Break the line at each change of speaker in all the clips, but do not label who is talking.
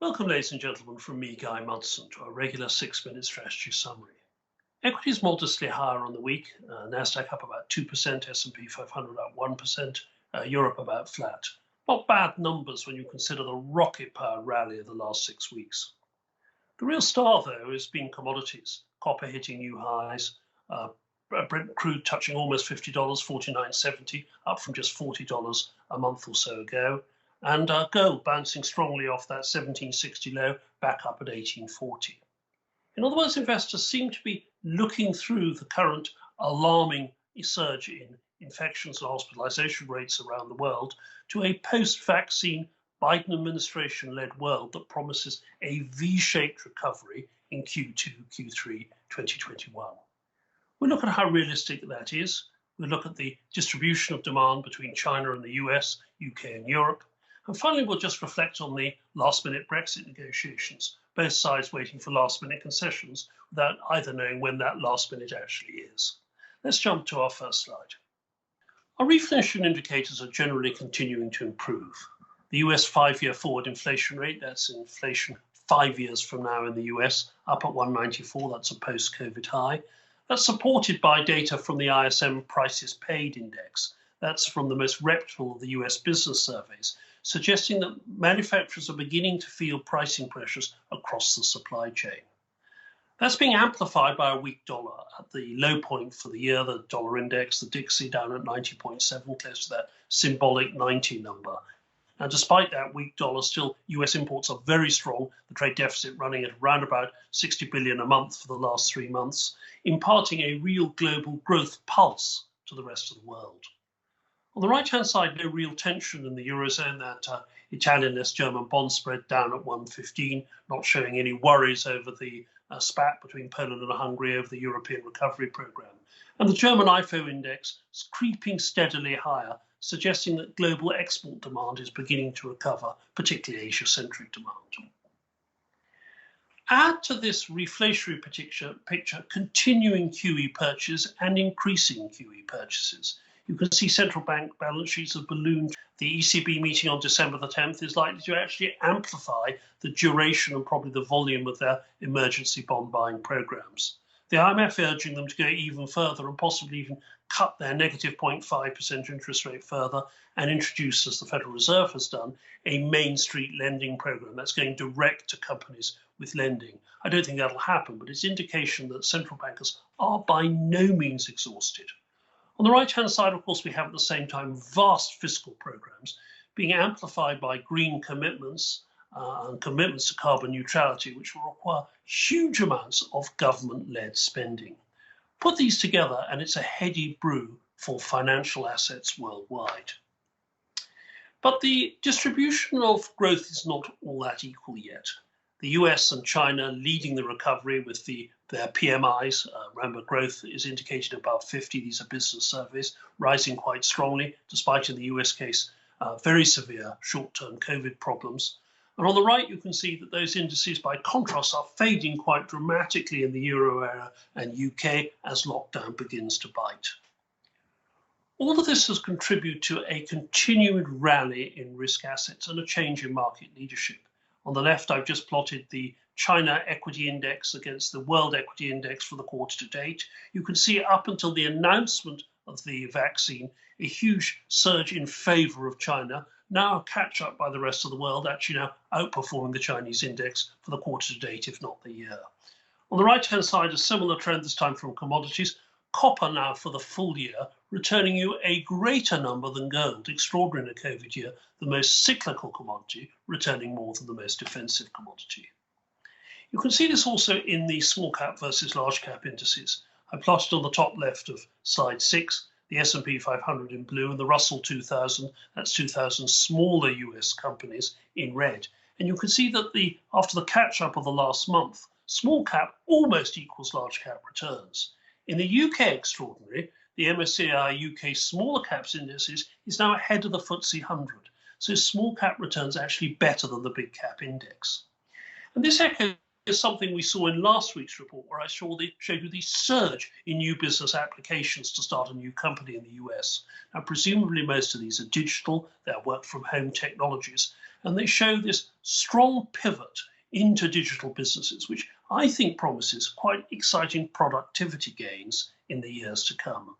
Welcome, ladies and gentlemen, from me, Guy Mudson, to our regular 6-minute strategy summary. Equities modestly higher on the week. Nasdaq up about 2%, S&P 500 up 1%, Europe about flat. Not bad numbers when you consider the rocket-powered rally of the last 6 weeks. The real star, though, has been commodities. Copper hitting new highs, Brent crude touching almost $50, $49.70, up from just $40 a month or so ago. And gold bouncing strongly off that 1760 low, back up at 1840. In other words, investors seem to be looking through the current alarming surge in infections and hospitalization rates around the world to a post-vaccine Biden administration-led world that promises a V-shaped recovery in Q2, Q3 2021. We look at how realistic that is. We look at the distribution of demand between China and the US, UK and Europe. And finally, we'll just reflect on the last-minute Brexit negotiations, both sides waiting for last-minute concessions without either knowing when that last minute actually is. Let's jump to our first slide. Our reflation indicators are generally continuing to improve. The US 5-year forward inflation rate, that's inflation 5 years from now in the US, up at 194, that's a post-COVID high. That's supported by data from the ISM Prices Paid Index. That's from the most reputable of the US business surveys, suggesting that manufacturers are beginning to feel pricing pressures across the supply chain. That's being amplified by a weak dollar. At the low point for the year, the dollar index, the Dixie, down at 90.7, close to that symbolic 90 number. And despite that weak dollar, still US imports are very strong, the trade deficit running at around about 60 billion a month for the last 3 months, imparting a real global growth pulse to the rest of the world. On the right-hand side, no real tension in the Eurozone. That Italian-less German bond spread down at 115, not showing any worries over the spat between Poland and Hungary over the European recovery programme. And the German IFO index is creeping steadily higher, suggesting that global export demand is beginning to recover, particularly Asia-centric demand. Add to this reflationary picture continuing QE purchases and increasing QE purchases. You can see central bank balance sheets have ballooned. The ECB meeting on December the 10th is likely to actually amplify the duration and probably the volume of their emergency bond buying programs. The IMF urging them to go even further and possibly even cut their negative 0.5% interest rate further and introduce, as the Federal Reserve has done, a Main Street lending program that's going direct to companies with lending. I don't think that'll happen, but it's indication that central bankers are by no means exhausted. On the right-hand side, of course, we have at the same time vast fiscal programs being amplified by green commitments and commitments to carbon neutrality, which will require huge amounts of government-led spending. Put these together and it's a heady brew for financial assets worldwide. But the distribution of growth is not all that equal yet. The US and China leading the recovery with their PMIs. Remember, growth is indicated above 50. These are business surveys, rising quite strongly, despite in the US case, very severe short-term COVID problems. And on the right, you can see that those indices, by contrast, are fading quite dramatically in the Euro area and UK as lockdown begins to bite. All of this has contributed to a continued rally in risk assets and a change in market leadership. On the left, I've just plotted the China equity index against the world equity index for the quarter to date. You can see up until the announcement of the vaccine, a huge surge in favor of China, now catch up by the rest of the world, actually now outperforming the Chinese index for the quarter to date, if not the year. On the right-hand side, a similar trend this time from commodities. Copper now for the full year, returning you a greater number than gold. Extraordinary in a COVID year, the most cyclical commodity, returning more than the most defensive commodity. You can see this also in the small cap versus large cap indices. I plotted on the top left of slide 6, the S&P 500 in blue and the Russell 2000, that's 2,000 smaller US companies in red. And you can see that after the catch up of the last month, small cap almost equals large cap returns. In the UK extraordinary, the MSCI UK smaller caps indices is now ahead of the FTSE 100. So small cap returns are actually better than the big cap index. And this echoes is something we saw in last week's report, where I showed you the surge in new business applications to start a new company in the US. Now, presumably most of these are digital, they're work from home technologies, and they show this strong pivot into digital businesses, which I think promises quite exciting productivity gains in the years to come.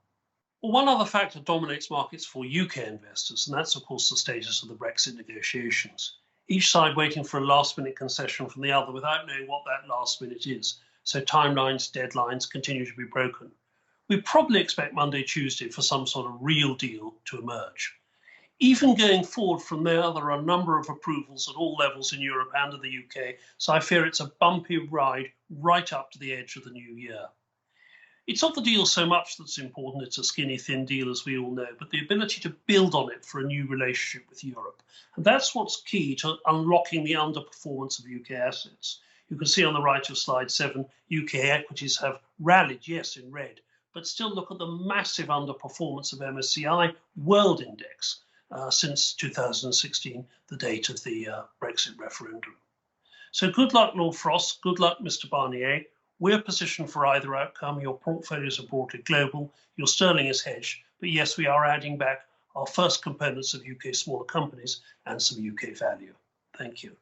Well, one other factor dominates markets for UK investors, and that's, of course, the status of the Brexit negotiations. Each side waiting for a last-minute concession from the other without knowing what that last minute is. So timelines, deadlines continue to be broken. We probably expect Monday, Tuesday for some sort of real deal to emerge. Even going forward from there are a number of approvals at all levels in Europe and in the UK, so I fear it's a bumpy ride right up to the edge of the new year. It's not the deal so much that's important, it's a skinny, thin deal, as we all know, but the ability to build on it for a new relationship with Europe. And that's what's key to unlocking the underperformance of UK assets. You can see on the right of slide 7, UK equities have rallied, yes, in red, but still look at the massive underperformance of MSCI World Index since 2016, the date of the Brexit referendum. So good luck, Lord Frost, good luck, Mr. Barnier. We're positioned for either outcome. Your portfolios are broadly global, your sterling is hedged, but yes, we are adding back our first components of UK smaller companies and some UK value. Thank you.